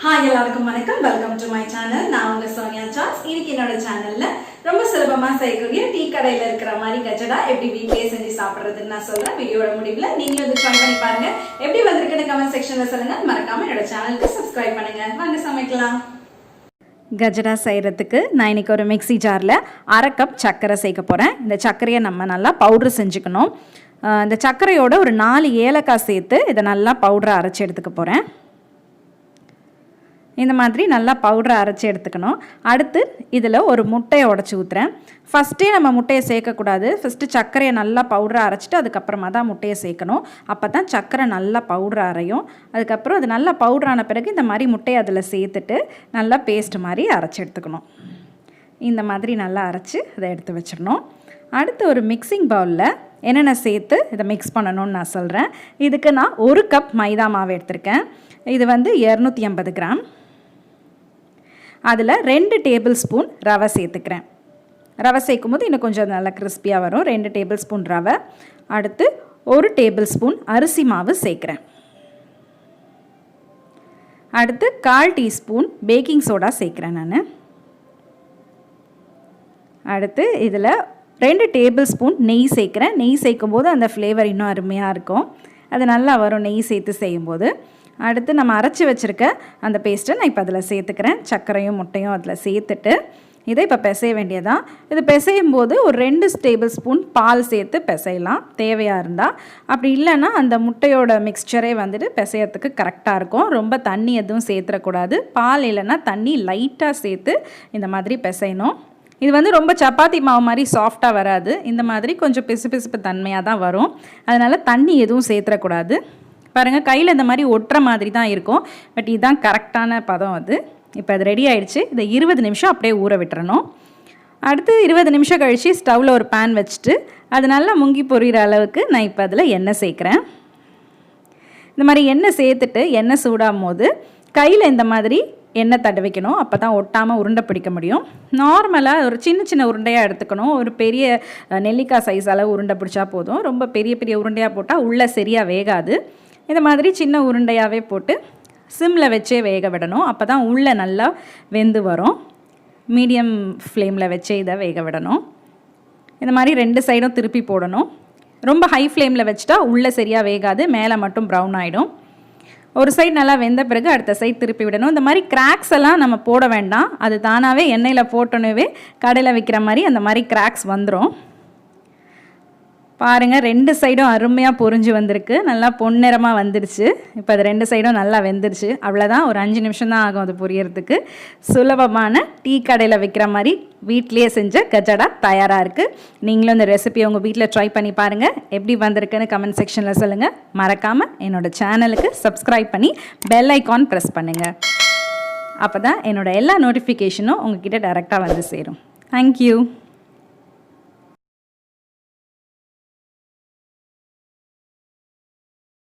Hi எல்லாருக்கும் வணக்கம். Welcome to my channel. நான் உங்க Soniacharles. இன்னைக்கு என்னோட சேனல்ல ரொம்ப சுலபமா செய்யக்கூடிய டீ கடையில இருக்கிற மாதிரி கஜடா எப்படி வீட்லயே செஞ்சு சாப்பிடுறதுன்னு நான் சொல்றேன். வீடியோட முடிவுல நீங்களும் இது ட்ரை பண்ணி பாருங்க. எப்படி வந்திருக்குன்னு கமெண்ட் செக்ஷன்ல சொல்லுங்க. மறக்காம என்னோட சேனலுக்கு சப்ஸ்கிரைப் பண்ணுங்க. வாங்க சமைக்கலாம். கஜடா செய்கிறதுக்கு நான் இன்றைக்கி ஒரு மிக்ஸி ஜாரில் 1/2 கப் சர்க்கரை சேர்க்க போகிறேன். இந்த சர்க்கரையை நம்ம நல்லா பவுட்ரு செஞ்சுக்கணும். இந்த சர்க்கரையோட ஒரு 4 ஏலக்காய் சேர்த்து இதை நல்லா பவுடரை அரைச்சி எடுத்துக்க போகிறேன். இந்த மாதிரி நல்லா பவுடரை அரைச்சி எடுத்துக்கணும். அடுத்து இதில் ஒரு முட்டையை உடச்சி ஊற்றுறேன். ஃபஸ்ட்டே நம்ம முட்டையை சேர்க்கக்கூடாது. ஃபஸ்ட்டு சர்க்கரையை நல்லா பவுடரை அரைச்சிட்டு அதுக்கப்புறமா தான் முட்டையை சேர்க்கணும். அப்போ தான் சர்க்கரை நல்லா பவுடரை அரையும். அதுக்கப்புறம் அது நல்லா பவுடரான பிறகு இந்த மாதிரி முட்டையை அதில் சேர்த்துட்டு நல்லா பேஸ்ட் மாதிரி அரைச்சி எடுத்துக்கணும். இந்த மாதிரி நல்லா அரைச்சி அதை எடுத்து வச்சிடணும். அடுத்து ஒரு மிக்சிங் பவுலில் என்னென்ன சேர்த்து இதை மிக்ஸ் பண்ணணும்னு நான் சொல்கிறேன். இதுக்கு நான் 1 கப் மைதா மாவு எடுத்திருக்கேன். இது வந்து 250 கிராம். அதில் 2 டேபிள் ஸ்பூன் ரவை சேர்த்துக்கிறேன். ரவை சேர்க்கும் போது இன்னும் கொஞ்சம் நல்லா கிறிஸ்பியாக வரும். 2 டேபிள் ஸ்பூன் ரவை. அடுத்து 1 டேபிள் ஸ்பூன் அரிசி மாவு சேர்க்குறேன். அடுத்து 1/4 டீஸ்பூன் பேக்கிங் சோடா சேர்க்குறேன் நான். அடுத்து இதில் 2 டேபிள் ஸ்பூன் நெய் சேர்க்குறேன். நெய் சேர்க்கும் போது அந்த ஃப்ளேவர் இன்னும் அருமையாக இருக்கும். அது நல்லா வரும் நெய் சேர்த்து செய்யும்போது. அடுத்து நம்ம அரைச்சி வச்சுருக்க அந்த பேஸ்ட்டை நான் இப்போ அதில் சேர்த்துக்கிறேன். சர்க்கரையும் முட்டையும் அதில் சேர்த்துட்டு இதை இப்போ பிசைய வேண்டியதான். இது பிசையும் போது ஒரு 2 டேபிள் ஸ்பூன் பால் சேர்த்து பிசையலாம் தேவையாக இருந்தால். அப்படி இல்லைன்னா அந்த முட்டையோட மிக்ஸ்சரே வந்துட்டு பிசையறதுக்கு கரெக்டாக இருக்கும். ரொம்ப தண்ணி எதுவும் சேர்த்துடக்கூடாது. பால் இல்லைன்னா தண்ணி லைட்டாக சேர்த்து இந்த மாதிரி பிசையணும். இது வந்து ரொம்ப சப்பாத்தி மாவு மாதிரி சாஃப்டாக வராது. இந்த மாதிரி கொஞ்சம் பிசுபிசுப்பு தன்மையாக தான் வரும். அதனால் தண்ணி எதுவும் சேர்த்துடக்கூடாது. பாருங்கள், கையில் இந்த மாதிரி ஒட்டுற மாதிரி தான் இருக்கும். பட் இதுதான் கரெக்டான பதம். அது இப்போ அது ரெடி ஆகிடுச்சு. இதை 20 நிமிஷம் அப்படியே ஊற விட்டுறணும். அடுத்து 20 நிமிஷம் கழித்து ஸ்டவ்வில் ஒரு பேன் வச்சுட்டு அது நல்லா முங்கி பொரியிற அளவுக்கு நான் இப்போ அதில் எண்ணெய் சேர்க்குறேன். இந்த மாதிரி எண்ணெய் சேர்த்துட்டு எண்ணெய் சூடாகும் போது கையில் இந்த மாதிரி எண்ணெய் தடவிக்கணும். அப்போ தான் ஒட்டாமல் உருண்டை பிடிக்க முடியும். நார்மலாக ஒரு சின்ன சின்ன உருண்டையாக எடுத்துக்கணும். ஒரு பெரிய நெல்லிக்காய் சைஸ் அளவு உருண்டை பிடிச்சா போதும். ரொம்ப பெரிய பெரிய உருண்டையாக போட்டால் உள்ளே சரியாக வேகாது. இந்த மாதிரி சின்ன உருண்டையாகவே போட்டு சிம்மில் வச்சே வேக விடணும். அப்போ தான் உள்ளே நல்லா வெந்து வரும். மீடியம் ஃப்ளேமில் வச்சே இதை வேக விடணும். இந்த மாதிரி 2 சைடும் திருப்பி போடணும். ரொம்ப ஹை ஃப்ளேமில் வச்சுட்டா உள்ளே சரியாக வேகாது, மேலே மட்டும் ப்ரௌன் ஆகிடும். ஒரு சைடு நல்லா வெந்த பிறகு அடுத்த சைடு திருப்பி விடணும். இந்த மாதிரி கிராக்ஸ் எல்லாம் நம்ம போட வேண்டாம். அது தானாகவே எண்ணெயில் போட்டோன்னே கடையில் விற்கிற மாதிரி அந்த மாதிரி கிராக்ஸ் வந்துடும். பாருங்கள், 2 சைடும் அருமையாக பொரிஞ்சு வந்திருக்கு. நல்லா பொன்னிறமாக வந்துடுச்சு. இப்போ அது 2 சைடும் நல்லா வெந்துருச்சு. அவ்வளோதான், ஒரு 5 நிமிஷம் தான் ஆகும் அது பொரியறதுக்கு. சுலபமான டீ கடையில் விற்கிற மாதிரி வீட்லேயே செஞ்ச கஜடா தயாராக இருக்குது. நீங்களும் இந்த ரெசிபியை உங்கள் வீட்டில் ட்ரை பண்ணி பாருங்கள். எப்படி வந்திருக்குன்னு கமெண்ட் செக்ஷனில் சொல்லுங்கள். மறக்காமல் என்னோடய சேனலுக்கு சப்ஸ்கிரைப் பண்ணி பெல் ஐக்கான் ப்ரெஸ் பண்ணுங்கள். அப்போ தான் என்னோடய எல்லா நோட்டிஃபிகேஷனும் உங்ககிட்ட டைரெக்டாக வந்து சேரும். தேங்க்யூ.